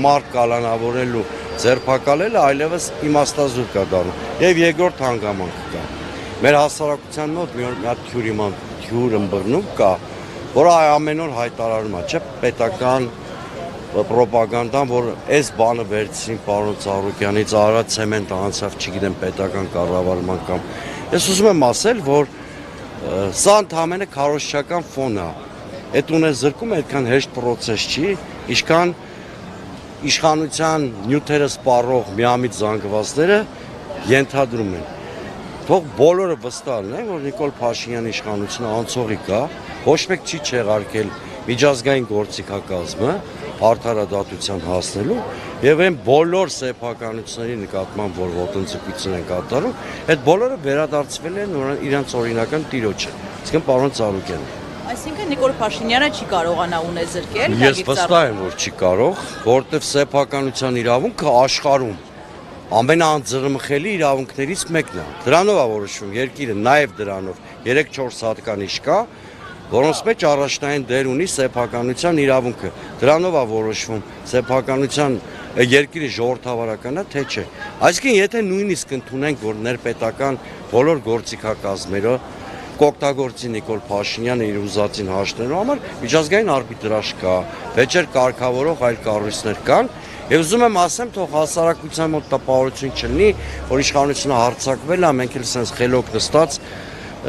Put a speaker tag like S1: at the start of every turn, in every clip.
S1: մարդ կալանավորել ու ձերբակալելը այլևս իմաստազուրկ կա դառնում։ Եվ երկրորդ հանգամանք կա։ Մեր հասարակության մոտ մի հատ թյուր ըմբռնում կա, որը ամեն օր հայտարարում է, չէ՞, պետական պրոպագանդան, որ այս բանը վերցին պարոն Ծառուկյանից, Արա ցեմենտը անցավ, չգիտեմ, պետական կառավարման կամ։ Ես ուզում եմ ասել, որ սա ընդհանրապես քարոզչական ֆոն է։ Այդ ունե զրկում այդքան հեշտ process չի, ինչքան իշխանության նյութերը սպառող միամիտ զանգվածները ենթադրում են։ Թող բոլորը վստահ լինեն, որ Նիկոլ Փաշինյանի իշխանությունը անցողիկ է, ոչ մեկ չի չեղարկել միջազգային գործիքակազմը արդարադատության հասնելու եւ այն բոլոր սեփականությունների նկատմամբ, որ ոտնձգություն են կատարում, այդ բոլորը վերադարձվել են իրենց օրինական տիրոջը, այսինքն պարոն Ծառուկյանը։
S2: Այսինքն Նիկոլ Փաշինյանը չի կարողանա ունեզրկել։
S1: Ես վստահ եմ, որ չի կարող, որովհետեւ սեփականության իրավունքը աշխարհում ամենաանձրմխելի իրավունքներից մեկն է։ Դրանով է որոշվում երկիրը, նաև դրանով 3-4 հատկանիշ կա, որոնց մեջ առաջնային դեր ունի սեփականության իրավունքը։ Դրանով է որոշվում սեփականության երկիրի ժողովրդավարականա թե չէ։ Այսինքն եթե նույնիսկ ընդունենք, որ ներպետական բոլոր գործիքակազմերը կօգտագործի Նիկոլ Փաշինյանը իր ուզածին հաշտելու համար, միջազգային արբիտրաժ կա, վեճեր կարգավորող այլ կառույցներ կան, եւ ուզում եմ ասեմ, թող հասարակության մոտ տպավորություն չլինի, որ իշխանությունը հարձակվել է, մենք էլ sense խելոք նստած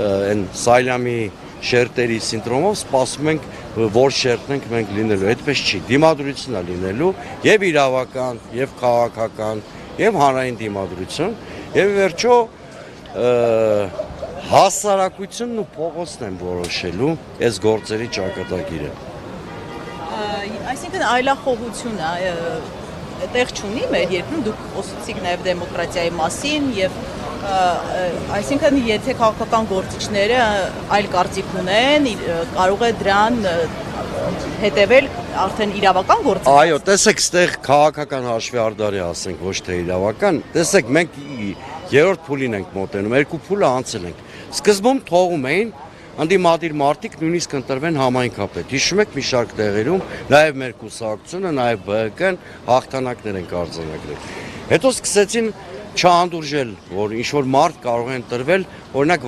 S1: այն Սայլամի շերտերի սինդրոմով սպասում ենք, որ շերտն ենք մենք լինելու, այդպես չի, դիմադրություն է լինելու, եւ իրավական, եւ քաղաքական, եւ հանրային դիմադրություն, եւ վերջո հասարակությունն ու փողոցն են որոշելու այս գործերի ճակատագիրը։
S2: Այսինքն այլախոհությունը տեղ չունի մեր երկրում, դուք խոսեցիք նաև դեմոկրատիայի մասին եւ այսինքն եթե քաղաքական գործիչները այլ կարծիք ունեն, կարող է դրան հետևել արդեն իրավական գործիք։
S1: Այո, տեսեք, ստեղ քաղաքական հաշվի արդարի ասենք, ոչ թե իրավական։ Տեսեք, մենք երրորդ փուլին ենք մոտենում, երկու փուլը անցել ենք։ Սկզբում թողում էին անդիմադիր մարդիկ նույնիսկ ընտրվեն համայնքապետ։ Հիշում եք մի շարք տեղերում, նաև մեր կուսակցությունը, նաև ԲՀԿ-ն հաղթանակներ են արձանագրել։ Հետո սկսեցին չհանդուրժել, որ ինչ-որ մարդ կարող է ընտրվել, օրինակ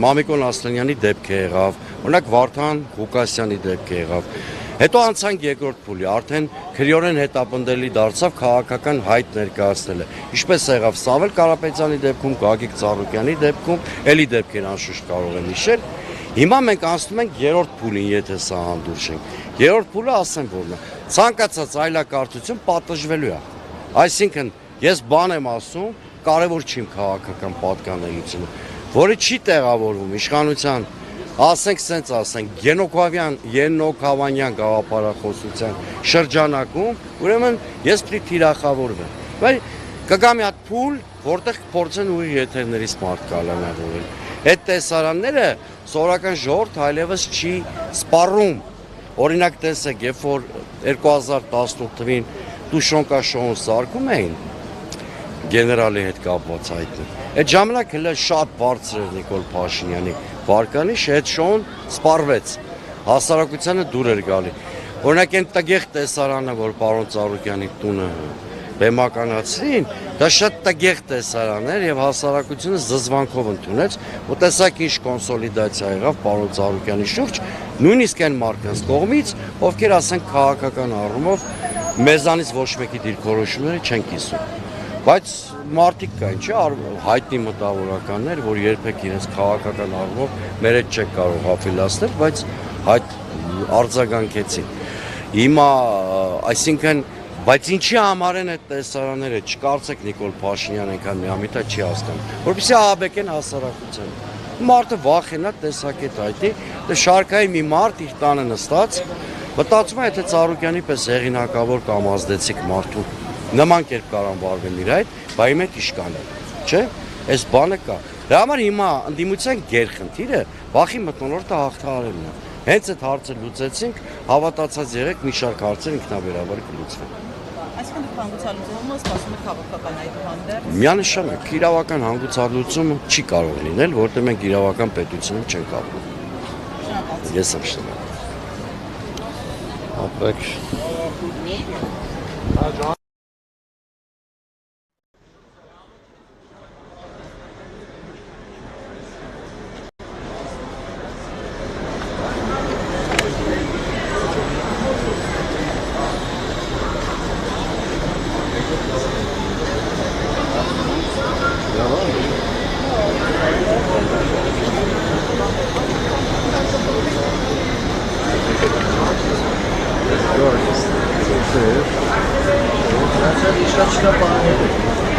S1: Մամիկոն Ասլանյանի դեպքը եղավ, օրինակ Վարդան Ղուկասյանի դեպքը եղավ։ Հետո անցանք երկրորդ փուլի, արդեն քրեորեն հետապնդելի դարձավ քաղաքական հայտ ներկայացնելը։ Ինչպես եղավ Սամվել Կարապետյանի դեպքում, Գագիկ Ծառուկյանի դեպքում, էլի դեպքեր անշուշտ կարող են հիշել։ Հիմա մենք անցնում ենք երրորդ փուլին, եթե սա հանդուրժենք։ Երրորդ փուլը ասեմ որն է։ Ցանկացած այլակարծություն պատժվելու է։ Այսինքն ես բան եմ ասում, կարևոր չի իմ քաղաքական պատկանելիությունը, որը չի տեղավորվում իշխանության ասենք սենց ասենք Ենոքավանյան գաղափարախոսության շրջանակում, ուրեմն ես պիտի թիրախավորվեմ։ Բայց կգա մի հատ փուլ, որտեղ փորձեն ուղիղ եթերներից մարդ կալանավորել։ Այդ տեսարանները սովորական ժողովուրդ այլևս չի սպառում։ Օրինակ տեսեք, երբ որ 2018 թվին Տուշոնկա շոուն սարքում էին գեներալի հետ կապված հայտնի։ Այդ ժամանակ հələ շատ բարձր էր Նիկոլ Փաշինյանի վարկանիշը, այդ շոուն սպառվեց, հասարակությանը դուր էր գալի։ Օրինակ այն տգեղ տեսարանը, որ պարոն Ծառուկյանի տունը բեմականացրին, դա շատ տգեղ տեսարան էր եւ հասարակությունը զզվանքով ընդունեց, ու տեսակ ինչ կոնսոլիդացիա եղավ պարոն Ծառուկյանի շուրջ, նույնիսկ այն մարդկանց կողմից, ովքեր ասենք քաղաքական առումով մեզանից ոչ մեկի դիրքորոշումները չեն կիսում։ Բայց մարդիկ կային, չէ, հայտնի մտավորականներ, որ երբեք իրենց քաղաքական առումով մեր հետ չեն կարող ապելացնել, բայց արձագանքեցին։ Հիմա, այսինքն, բայց ինչի համար են այդ տեսարանները, չկարծեք Նիկոլ Փաշինյանը այնքան միամիտ չի հասկանում, որպեսզի ահաբեկեն հասարակությանը։ Մարդը վախենա տեսակետ այդի, դե շարքային մի մարդ իր տանը նստած, մտածում է, եթե Ծառուկյանի պես հեղինակավոր կամ ազդեցիկ մարդու նման կերպ կարան վարվել իր այդ, բայ մեկ իշկան է, չէ, այս բանը կա։ Դրա համար հիմա ընդդիմության գերխնդիրը վախի մթնոլորտը հաղթահարելն է։ Հենց այդ հարցը լուծեցինք, հավատացած եղեք, մի շարք հարցեր ինքնաբերաբար կլուծվեն։
S2: Այսինքն դուք հանգուցալուծումը սպասում եք քաղաքական այդուհանդերձ։
S1: Միանշանակ իրավական հանգուցալուծումը չի կարող լինել, որտեղ մենք իրավական պետությունում չենք ապրում։ Ես եմ շնորհակալ։ Ապրեք։
S3: շատ շնորհակալ։